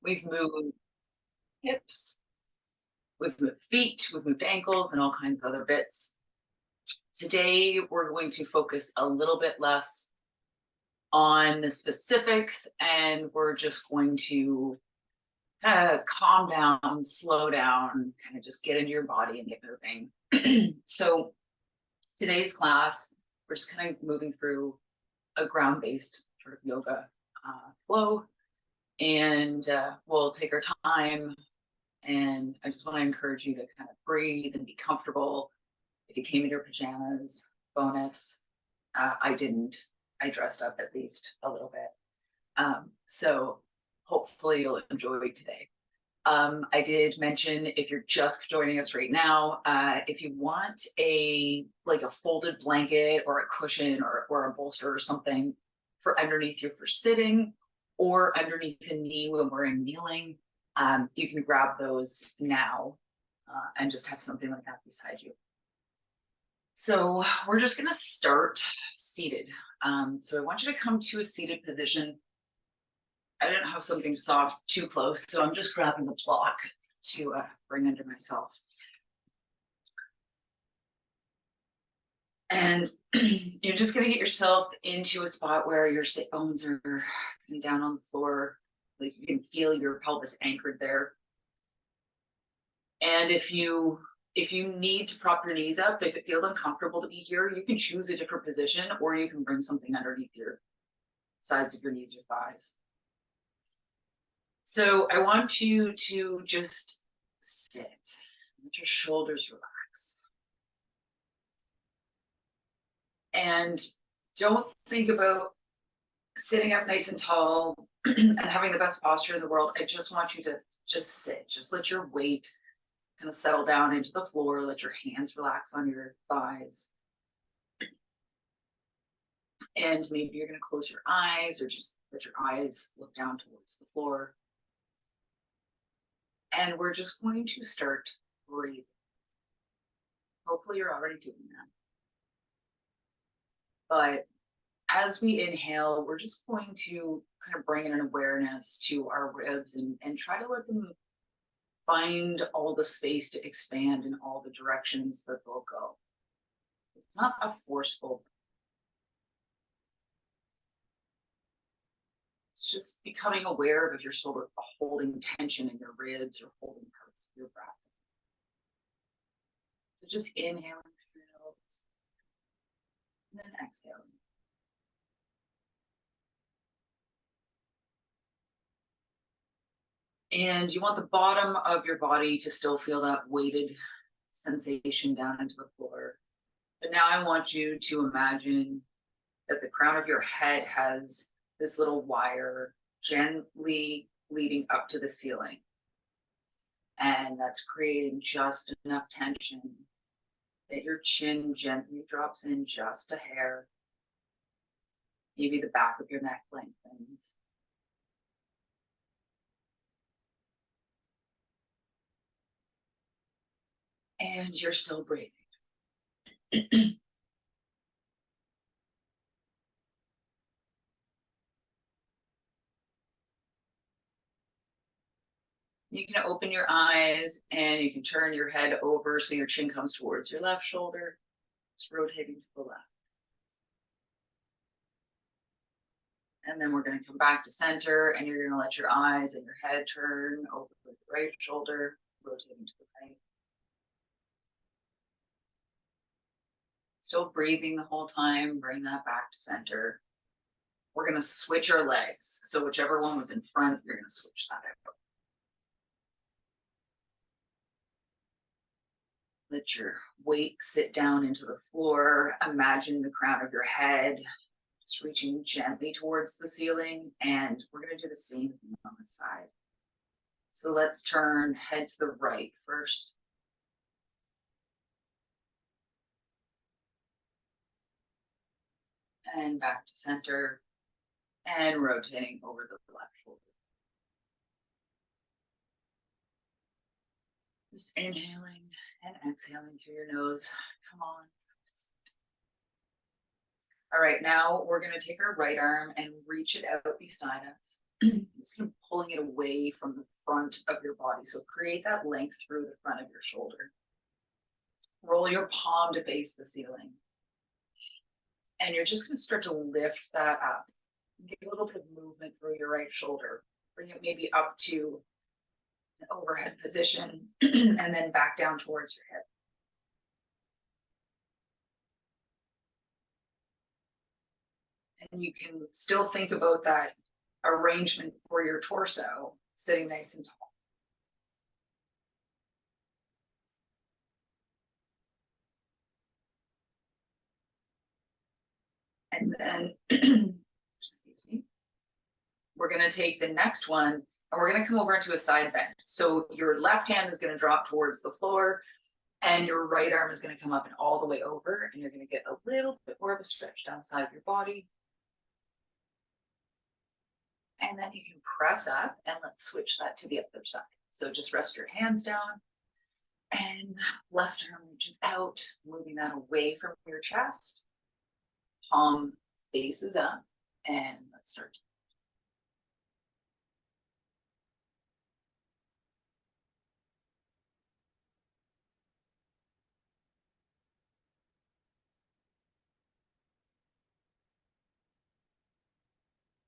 We've moved hips, we've moved feet, we've moved ankles, and all kinds of other bits. Today, we're going to focus a little bit less on the specifics, and we're just going to calm down, slow down, kind of just get into your body and get moving. So today's class, we're just kind of moving through a ground-based sort of yoga flow, and we'll take our time. And I just want to encourage you to kind of breathe and be comfortable. If you came in your pajamas, bonus. I didn't. I dressed up at least a little bit. So hopefully you'll enjoy today. I did mention, if you're just joining us right now, if you want a folded blanket or a cushion or a bolster or something for underneath you for sitting, or underneath the knee when we're in kneeling, you can grab those now and just have something like that beside you. So we're just going to start seated. So I want you to come to a seated position. I didn't have something soft too close, so I'm just grabbing the block to bring under myself. And you're just going to get yourself into a spot where your sit bones are down on the floor. Like you can feel your pelvis anchored there. And if you need to prop your knees up, if it feels uncomfortable to be here, you can choose a different position, or you can bring something underneath your sides of your knees or thighs. So I want you to just sit, let your shoulders relax. And don't think about sitting up nice and tall and having the best posture in the world. I just want you to just sit, just let your weight kind of settle down into the floor, let your hands relax on your thighs. And maybe you're going to close your eyes, or just let your eyes look down towards the floor. And we're just going to start breathing. Hopefully you're already doing that. But as we inhale, we're just going to kind of bring in an awareness to our ribs and try to let them find all the space to expand in all the directions that they'll go. It's not a forceful. It's just becoming aware of if you're sort of holding tension in your ribs or holding parts of your breath. So just inhaling through your nose and then exhaling. And you want the bottom of your body to still feel that weighted sensation down into the floor. But now I want you to imagine that the crown of your head has this little wire gently leading up to the ceiling. And that's creating just enough tension that your chin gently drops in just a hair. Maybe the back of your neck lengthens. And you're still breathing. You can open your eyes and you can turn your head over so your chin comes towards your left shoulder, just rotating to the left. And then we're going to come back to center, and you're going to let your eyes and your head turn over to the right shoulder, rotating to the right. Still breathing the whole time, bring that back to center. We're going to switch our legs. So whichever one was in front, you're going to switch that out. Let your weight sit down into the floor. Imagine the crown of your head just reaching gently towards the ceiling. And we're going to do the same thing on the side. So let's turn head to the right first. And back to center. And rotating over the left shoulder. Just inhaling and exhaling through your nose. Come on. All right, now we're going to take our right arm and reach it out beside us. just kind of pulling it away from the front of your body. So create that length through the front of your shoulder. Roll your palm to face the ceiling. And you're just going to start to lift that up. Get a little bit of movement through your right shoulder. Bring it maybe up to an overhead position and then back down towards your hip. And you can still think about that arrangement for your torso, sitting nice and tall. And then, excuse me, we're going to take the next one and we're going to come over into a side bend. So your left hand is going to drop towards the floor and your right arm is going to come up and all the way over, and you're going to get a little bit more of a stretch down the side of your body. And then you can press up, and let's switch that to the other side. So just rest your hands down and left arm reaches out, moving that away from your chest. Palm faces up, and let's start.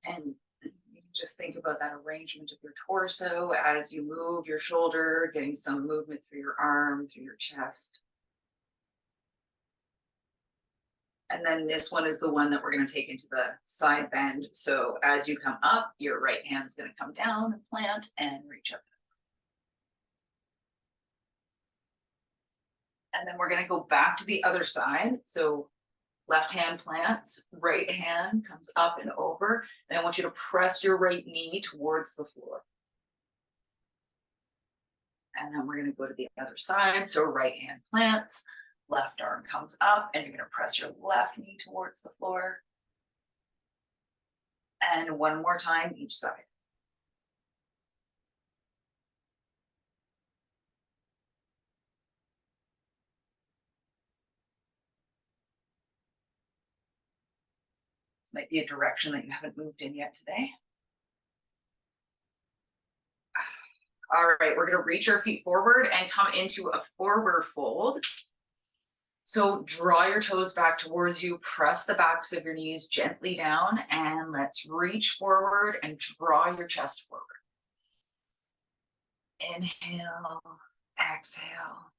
And you can just think about that arrangement of your torso as you move your shoulder, getting some movement through your arm, through your chest. And then this one is the one that we're going to take into the side bend. So as you come up, your right hand's going to come down and plant and reach up. And then we're going to go back to the other side. So left hand plants, right hand comes up and over. And I want you to press your right knee towards the floor. And then we're going to go to the other side. So right hand plants, left arm comes up, and you're going to press your left knee towards the floor. And one more time each side. This might be a direction that you haven't moved in yet today. All right, we're going to reach our feet forward and come into a forward fold. So draw your toes back towards you, press the backs of your knees gently down, and let's reach forward and draw your chest forward. Inhale, exhale.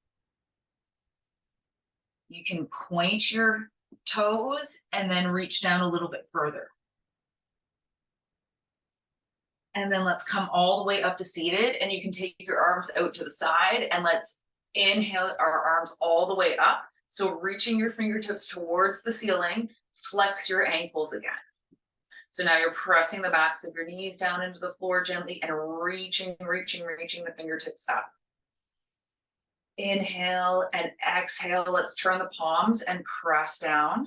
You can point your toes and then reach down a little bit further. And then let's come all the way up to seated, and you can take your arms out to the side, and let's inhale our arms all the way up. So reaching your fingertips towards the ceiling, flex your ankles again. So now you're pressing the backs of your knees down into the floor gently and reaching the fingertips up. Inhale and exhale. Let's turn the palms and press down.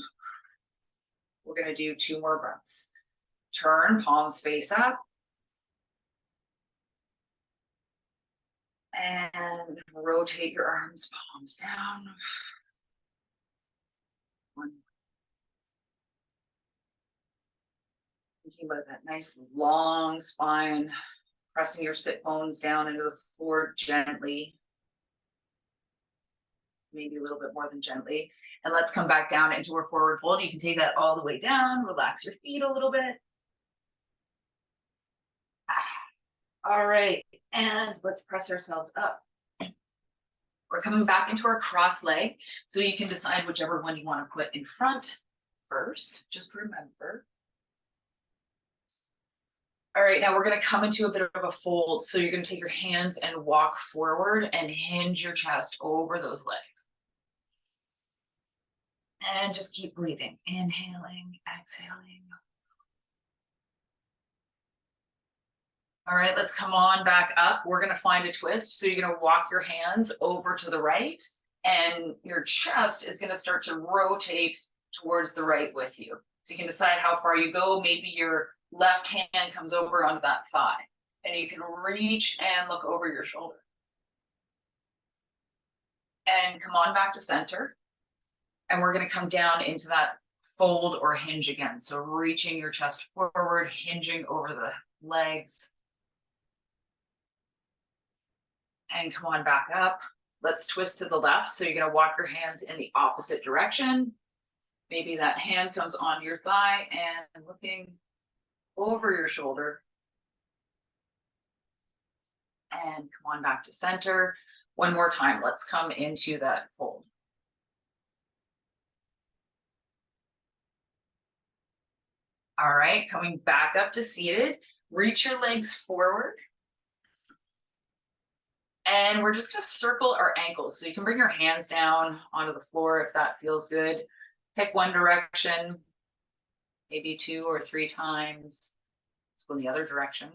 We're going to do 2 more breaths. Turn, palms face up. And rotate your arms, palms down. 1. Thinking about that nice long spine, pressing your sit bones down into the floor gently. Maybe a little bit more than gently. And let's come back down into our forward fold. You can take that all the way down, relax your feet a little bit. All right, and let's press ourselves up. We're coming back into our cross leg. So you can decide whichever one you want to put in front first. Just remember. All right, now we're going to come into a bit of a fold. So you're going to take your hands and walk forward and hinge your chest over those legs. And just keep breathing. Inhaling, exhaling. All right, let's come on back up. We're going to find a twist. So you're going to walk your hands over to the right, and your chest is going to start to rotate towards the right with you. So you can decide how far you go. Maybe your left hand comes over onto that thigh, and you can reach and look over your shoulder. And come on back to center. And we're going to come down into that fold or hinge again. So reaching your chest forward, hinging over legs. And come on back up. Let's twist to the left. So you're going to walk your hands in the opposite direction. Maybe that hand comes on your thigh and looking over your shoulder. And come on back to center. One more time. Let's come into that fold. All right, coming back up to seated. Reach your legs forward. And we're just going to circle our ankles. So you can bring your hands down onto the floor if that feels good. Pick one direction, maybe 2 or 3 times. Let's go in the other direction.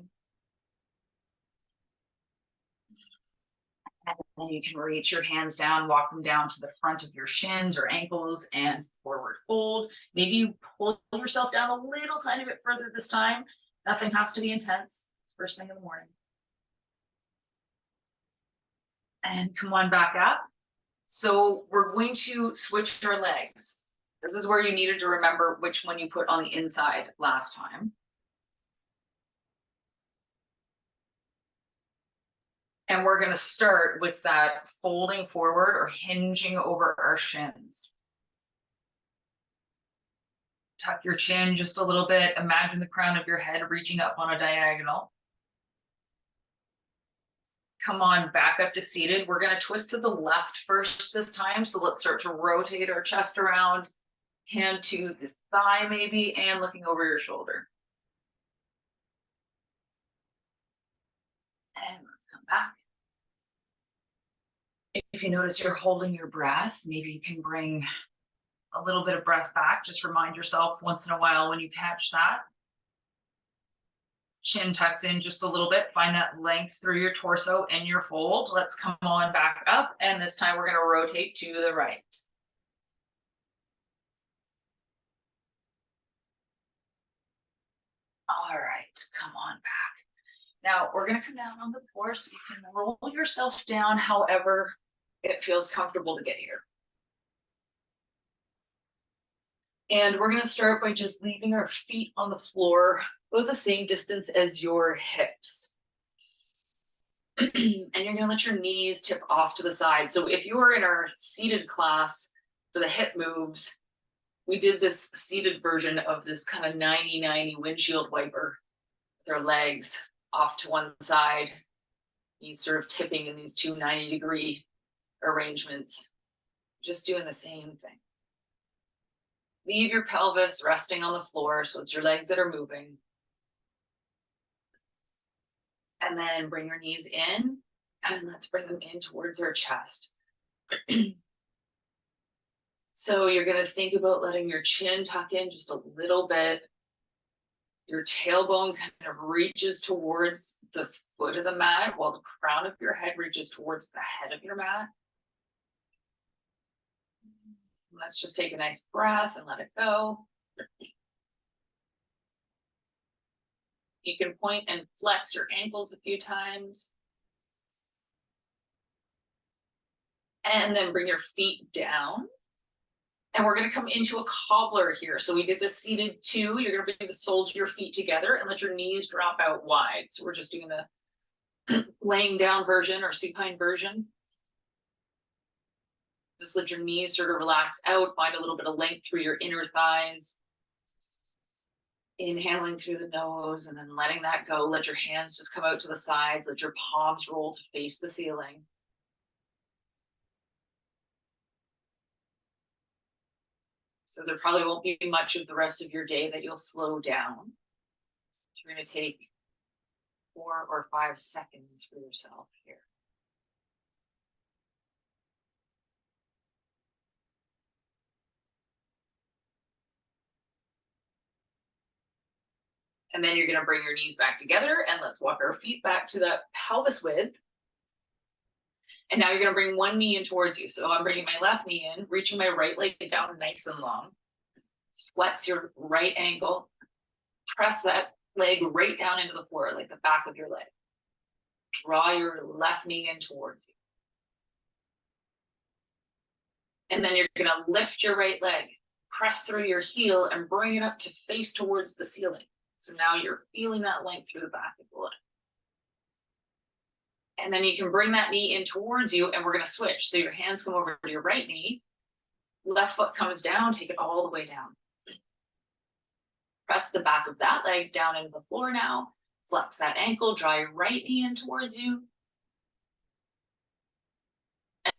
And then you can reach your hands down, walk them down to the front of your shins or ankles and forward fold. Maybe you pull yourself down a little tiny bit further this time. Nothing has to be intense. It's first thing in the morning. And come on back up. So we're going to switch our legs. This is where you needed to remember which one you put on the inside last time. And we're going to start with that folding forward or hinging over our shins. Tuck your chin just a little bit. Imagine the crown of your head reaching up on a diagonal. Come on back up to seated. We're going to twist to the left first this time. So let's start to rotate our chest around, hand to the thigh maybe, and looking over your shoulder. And let's come back. If you notice you're holding your breath, maybe you can bring a little bit of breath back. Just remind yourself once in a while when you catch that. Chin tucks in just a little bit. Find that length through your torso and your fold. Let's come on back up. And this time we're going to rotate to the right. All right, come on back. Now we're going to come down on the floor so you can roll yourself down however it feels comfortable to get here. And we're going to start by just leaving our feet on the floor, about the same distance as your hips. And you're going to let your knees tip off to the side. So if you were in our seated class for the hip moves, we did this seated version of this kind of 90-90 windshield wiper with our legs off to one side. He's sort of tipping in these two 90-degree arrangements, just doing the same thing. Leave your pelvis resting on the floor, so it's your legs that are moving. And then bring your knees in, and let's bring them in towards our chest. So you're going to think about letting your chin tuck in just a little bit. Your tailbone kind of reaches towards the foot of the mat, while the crown of your head reaches towards the head of your mat. Let's just take a nice breath and let it go. You can point and flex your ankles a few times. And then bring your feet down. And we're going to come into a cobbler here. So we did this seated 2. You're going to bring the soles of your feet together and let your knees drop out wide. So we're just doing the laying down version or supine version. Just let your knees sort of relax out. Find a little bit of length through your inner thighs. Inhaling through the nose and then letting that go. Let your hands just come out to the sides. Let your palms roll to face the ceiling. So there probably won't be much of the rest of your day that you'll slow down. You're going to take 4 or 5 seconds for yourself here. And then you're going to bring your knees back together and let's walk our feet back to that pelvis width. And now you're going to bring one knee in towards you. So I'm bringing my left knee in, reaching my right leg down nice and long. Flex your right ankle. Press that leg right down into the floor, like the back of your leg. Draw your left knee in towards you. And then you're going to lift your right leg. Press through your heel and bring it up to face towards the ceiling. So now you're feeling that length through the back of the leg. And then you can bring that knee in towards you, and we're going to switch. So your hands come over to your right knee, left foot comes down, take it all the way down. Press the back of that leg down into the floor now. Flex that ankle, draw your right knee in towards you.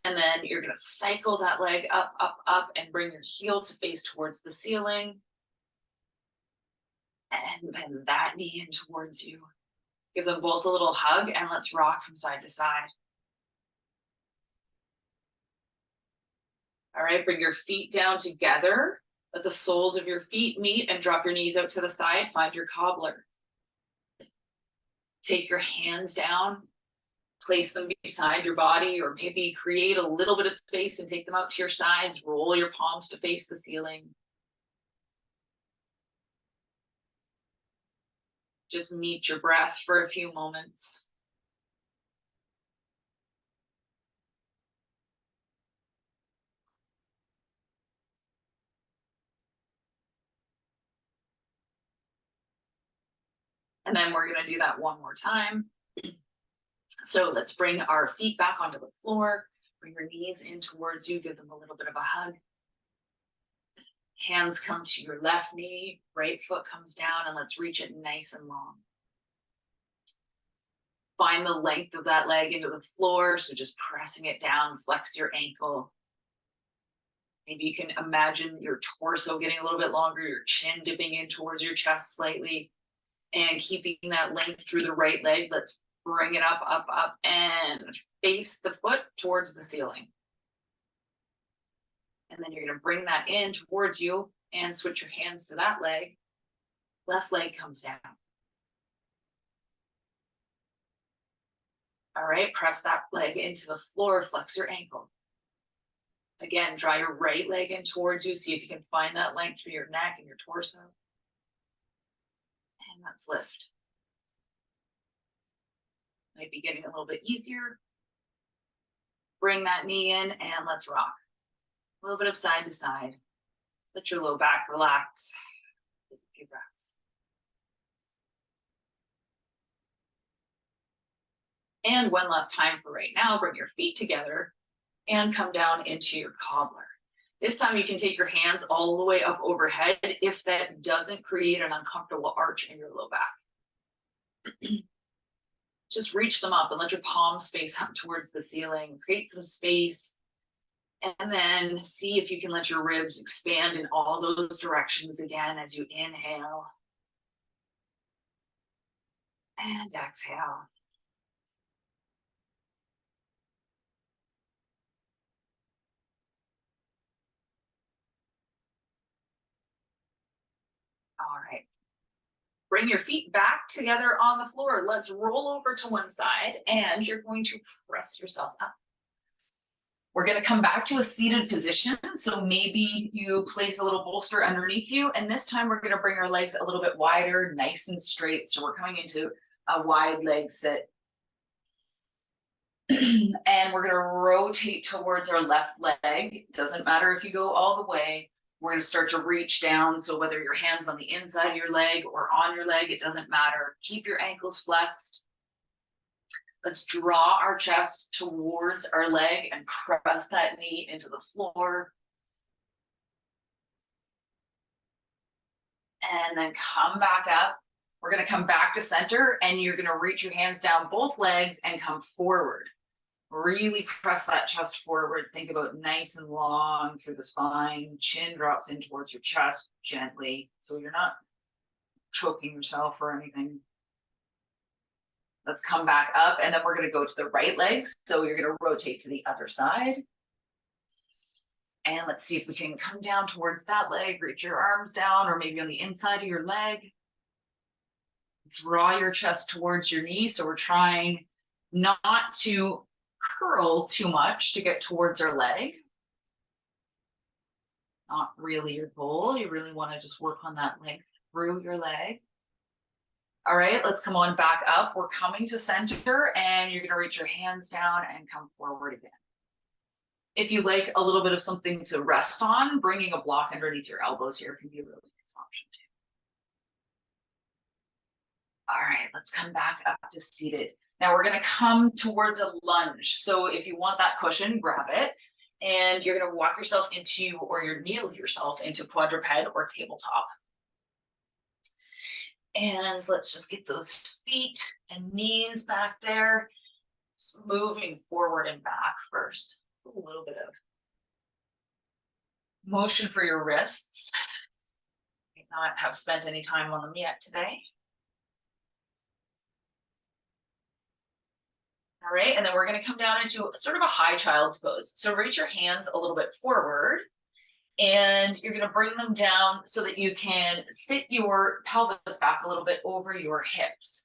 And then you're going to cycle that leg up, up, up, and bring your heel to face towards the ceiling. And bend that knee in towards you. Give them both a little hug, and let's rock from side to side. All right, bring your feet down together. Let the soles of your feet meet and drop your knees out to the side. Find your cobbler. Take your hands down, place them beside your body, or maybe create a little bit of space and take them out to your sides. Roll your palms to face the ceiling. Just meet your breath for a few moments. And then we're going to do that one more time. So let's bring our feet back onto the floor. Bring your knees in towards you. Give them a little bit of a hug. Hands come to your left knee. Right foot comes down, and let's reach it nice and long. Find the length of that leg into the floor. So just pressing it down, flex your ankle. Maybe you can imagine your torso getting a little bit longer, your chin dipping in towards your chest slightly, and keeping that length through the right leg. Let's bring it up, up, up, and face the foot towards the ceiling. And then you're going to bring that in towards you and switch your hands to that leg. Left leg comes down. All right, press that leg into the floor, flex your ankle. Again, draw your right leg in towards you. See if you can find that length through your neck and your torso. And let's lift. Might be getting a little bit easier. Bring that knee in and let's rock. A little bit of side to side. Let your low back relax. Take a few breaths. And one last time for right now, bring your feet together and come down into your cobbler. This time you can take your hands all the way up overhead if that doesn't create an uncomfortable arch in your low back. Just reach them up and let your palms face up towards the ceiling. Create some space. And then see if you can let your ribs expand in all those directions again as you inhale. And exhale. All right. Bring your feet back together on the floor. Let's roll over to one side and you're going to press yourself up. We're going to come back to a seated position. So maybe you place a little bolster underneath you. And this time we're going to bring our legs a little bit wider, nice and straight. So we're coming into a wide leg sit. And we're going to rotate towards our left leg. It doesn't matter if you go all the way. We're going to start to reach down. So whether your hand's on the inside of your leg or on your leg, it doesn't matter. Keep your ankles flexed. Let's draw our chest towards our leg and press that knee into the floor. And then come back up. We're going to come back to center and you're going to reach your hands down both legs and come forward. Really press that chest forward. Think about nice and long through the spine. Chin drops in towards your chest gently, so you're not choking yourself or anything. Let's come back up, and then we're going to go to the right leg. So you're going to rotate to the other side. And let's see if we can come down towards that leg. Reach your arms down, or maybe on the inside of your leg. Draw your chest towards your knee. So we're trying not to curl too much to get towards our leg. Not really your goal. You really want to just work on that length through your leg. All right, let's come on back up. We're coming to center and you're going to reach your hands down and come forward again. If you like a little bit of something to rest on, bringing a block underneath your elbows here can be a really nice option All right, let's come back up to seated. Now we're gonna come towards a lunge. So if you want that cushion, grab it. And you're gonna walk yourself into, or you kneel yourself into quadruped or tabletop. And let's just get those feet and knees back there. Just moving forward and back first. A little bit of motion for your wrists. Might not have spent any time on them yet today. All right, and then we're going to come down into sort of a high child's pose. So reach your hands a little bit forward, and you're going to bring them down so that you can sit your pelvis back a little bit over your hips.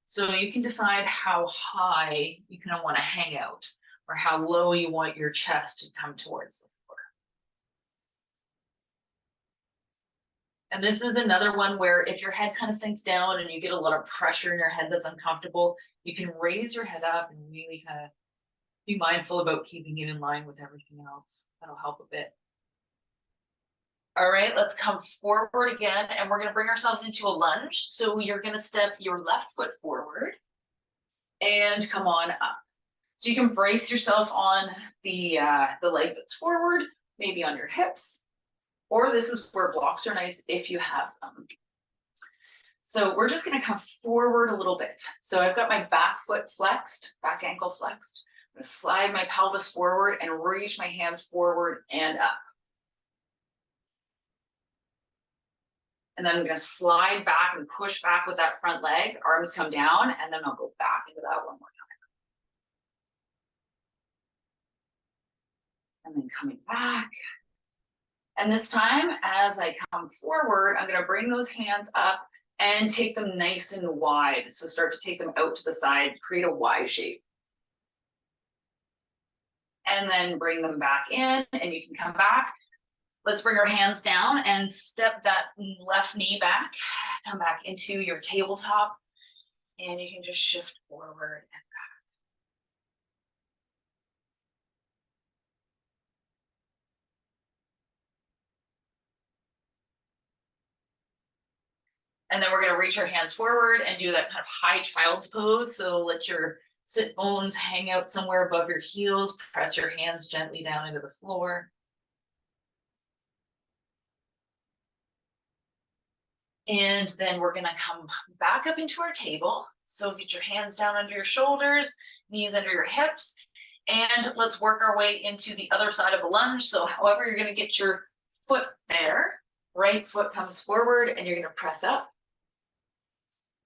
So you can decide how high you kind of want to hang out, or how low you want your chest to come towards the floor. And this is another one where if your head kind of sinks down and you get a lot of pressure in your head that's uncomfortable, you can raise your head up and really kind of be mindful about keeping it in line with everything else. That'll help a bit. All right, let's come forward again, and we're going to bring ourselves into a lunge. So you're going to step your left foot forward and come on up. So you can brace yourself on the leg that's forward, maybe on your hips, or this is where blocks are nice if you have them. So we're just going to come forward a little bit. So I've got my back foot flexed, back ankle flexed. I'm going to slide my pelvis forward and reach my hands forward and up. And then I'm going to slide back and push back with that front leg. Arms come down, and then I'll go back into that one more time. And then coming back. And this time, as I come forward, I'm going to bring those hands up and take them nice and wide. So start to take them out to the side, create a Y shape. And then bring them back in, and you can come back. Let's bring our hands down and step that left knee back, come back into your tabletop, and you can just shift forward and back. And then we're going to reach our hands forward and do that kind of high child's pose. So let your sit bones hang out somewhere above your heels, press your hands gently down into the floor. And then we're gonna come back up into our table. So get your hands down under your shoulders, knees under your hips, and let's work our way into the other side of a lunge. So however you're gonna get your foot there, right foot comes forward and you're gonna press up.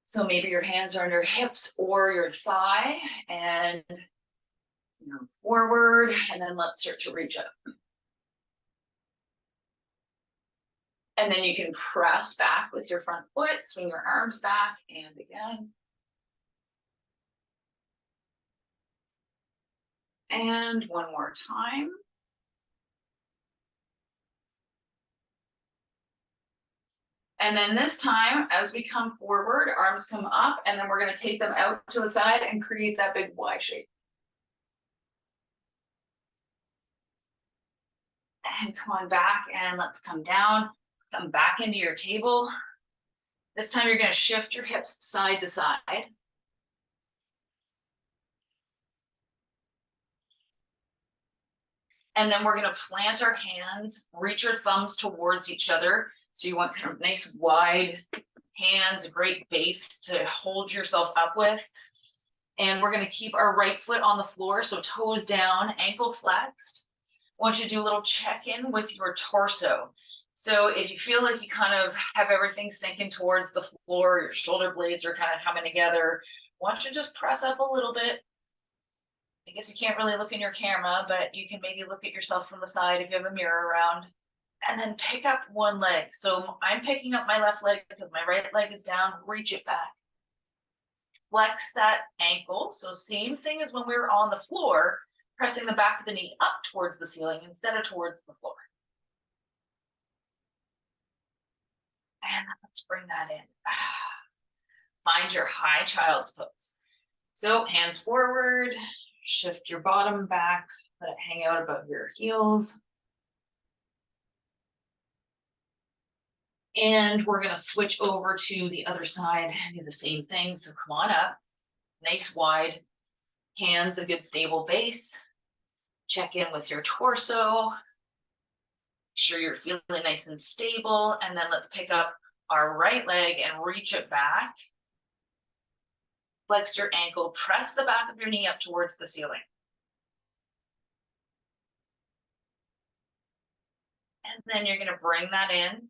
So maybe your hands are under your hips or your thigh, and forward, and then let's start to reach up. And then you can press back with your front foot, swing your arms back, and again. And one more time. And then this time, as we come forward, arms come up, and then we're going to take them out to the side and create that big Y shape. And come on back, and let's come down. Come back into your table. This time you're going to shift your hips side to side. And then we're going to plant our hands, reach your thumbs towards each other. So you want kind of nice wide hands, great base to hold yourself up with. And we're going to keep our right foot on the floor, so toes down, ankle flexed. I want you to do a little check-in with your torso. So if you feel like you kind of have everything sinking towards the floor, your shoulder blades are kind of coming together, why don't you just press up a little bit? I guess you can't really look in your camera, but you can maybe look at yourself from the side if you have a mirror around. And then pick up one leg. So I'm picking up my left leg because my right leg is down, reach it back. Flex that ankle. So same thing as when we were on the floor, pressing the back of the knee up towards the ceiling instead of towards the floor. And let's bring that in. Find your high child's pose. So hands forward, shift your bottom back, let it hang out above your heels. And we're gonna switch over to the other side and do the same thing. So come on up, nice wide, hands a good stable base. Check in with your torso. Make sure you're feeling nice and stable. And then let's pick up our right leg and reach it back. Flex your ankle, press the back of your knee up towards the ceiling. And then you're gonna bring that in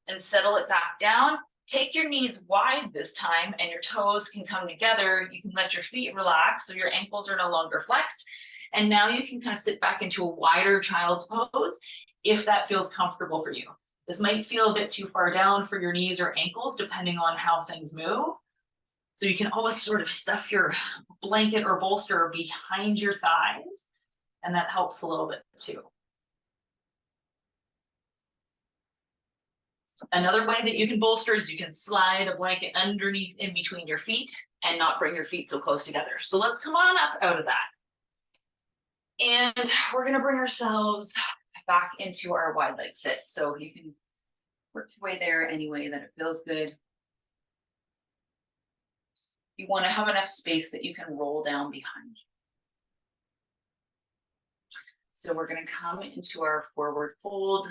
and settle it back down. Take your knees wide this time and your toes can come together. You can let your feet relax so your ankles are no longer flexed. And now you can kind of sit back into a wider child's pose if that feels comfortable for you. This might feel a bit too far down for your knees or ankles, depending on how things move. So you can always sort of stuff your blanket or bolster behind your thighs, and that helps a little bit too. Another way that you can bolster is you can slide a blanket underneath in between your feet and not bring your feet so close together. So let's come on up out of that. And we're gonna bring ourselves back into our wide leg sit. So you can work your way there any way that it feels good. You want to have enough space that you can roll down behind you. So we're going to come into our forward fold.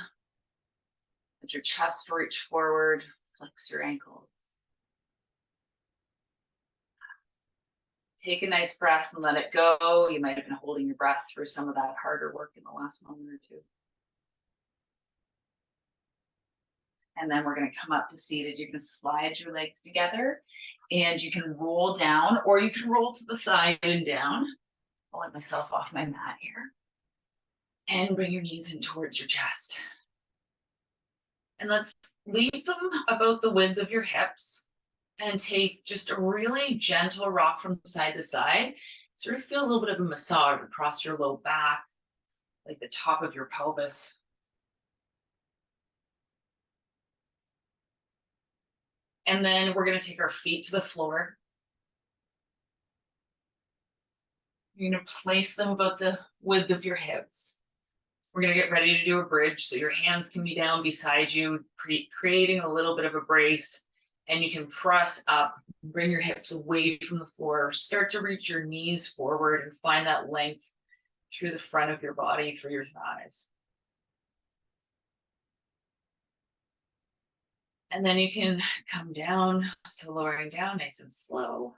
Let your chest reach forward, flex your ankles. Take a nice breath and let it go. You might have been holding your breath through some of that harder work in the last moment or two. And then we're going to come up to seated. You're going to slide your legs together and you can roll down or you can roll to the side and down. I'll let myself off my mat here. And bring your knees in towards your chest. And let's leave them about the width of your hips and take just a really gentle rock from side to side. Sort of feel a little bit of a massage across your low back, like the top of your pelvis. And then we're going to take our feet to the floor. You're going to place them about the width of your hips. We're going to get ready to do a bridge. So your hands can be down beside you, creating a little bit of a brace. And you can press up, bring your hips away from the floor. Start to reach your knees forward and find that length through the front of your body, through your thighs. And then you can come down, so lowering down nice and slow.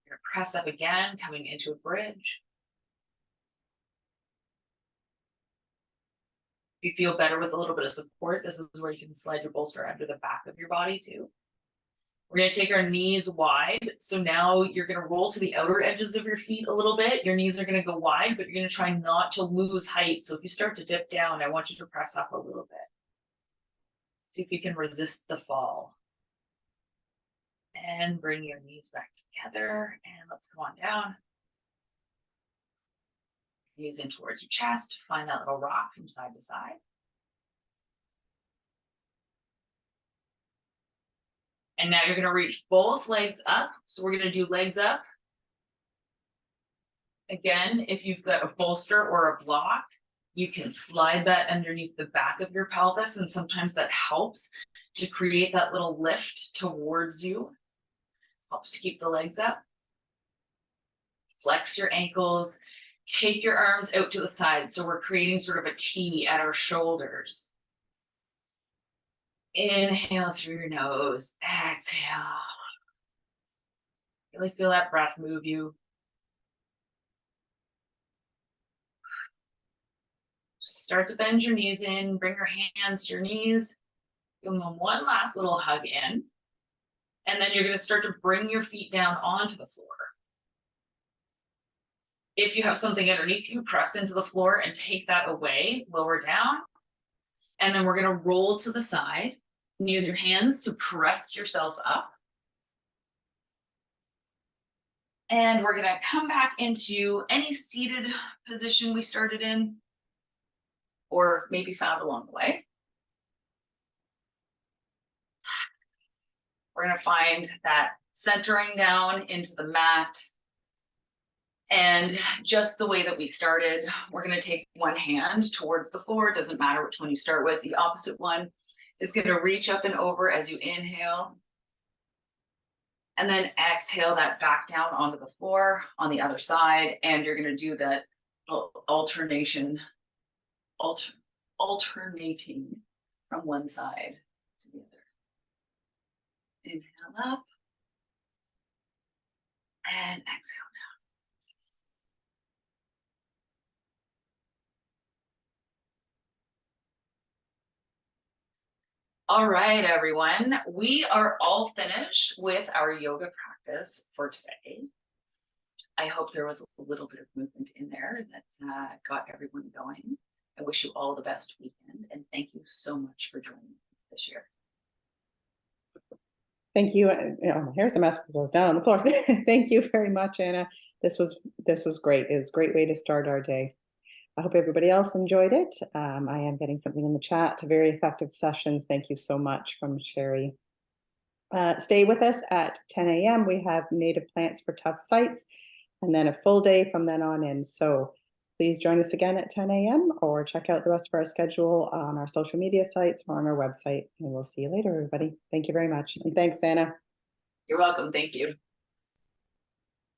You're going to press up again, coming into a bridge. If you feel better with a little bit of support, this is where you can slide your bolster under the back of your body too. We're going to take our knees wide. So now you're going to roll to the outer edges of your feet a little bit. Your knees are going to go wide, but you're going to try not to lose height. So if you start to dip down, I want you to press up a little bit. See if you can resist the fall. And bring your knees back together. And let's come on down. Knees in towards your chest. Find that little rock from side to side. And now you're going to reach both legs up. So we're going to do legs up. Again, if you've got a bolster or a block, you can slide that underneath the back of your pelvis. And sometimes that helps to create that little lift towards you. Helps to keep the legs up. Flex your ankles. Take your arms out to the side. So we're creating sort of a T at our shoulders. Inhale through your nose. Exhale. Really feel that breath move you. Start to bend your knees in. Bring your hands to your knees. Give them one last little hug in. And then you're going to start to bring your feet down onto the floor. If you have something underneath you, press into the floor and take that away, lower down. And then we're going to roll to the side and use your hands to press yourself up. And we're going to come back into any seated position we started in or maybe found along the way. We're going to find that centering down into the mat. And just the way that we started, we're going to take one hand towards the floor. It doesn't matter which one you start with. The opposite one is going to reach up and over as you inhale. And then exhale that back down onto the floor on the other side. And you're going to do that alternating from one side to the other. Inhale up and exhale down. All right, everyone. We are all finished with our yoga practice for today. I hope there was a little bit of movement in there that got everyone going. I wish you all the best weekend, and thank you so much for joining us this year. Thank you. Here's a mess because I was down on the floor. Thank you very much, Anna. This was great. It was a great way to start our day. I hope everybody else enjoyed it. I am getting something in the chat. Very effective sessions. Thank you so much from Sherry. Stay with us at 10 a.m. We have native plants for tough sites, and then a full day from then on in. So please join us again at 10 a.m. or check out the rest of our schedule on our social media sites or on our website. And we'll see you later, everybody. Thank you very much. And thanks, Anna. You're welcome. Thank you.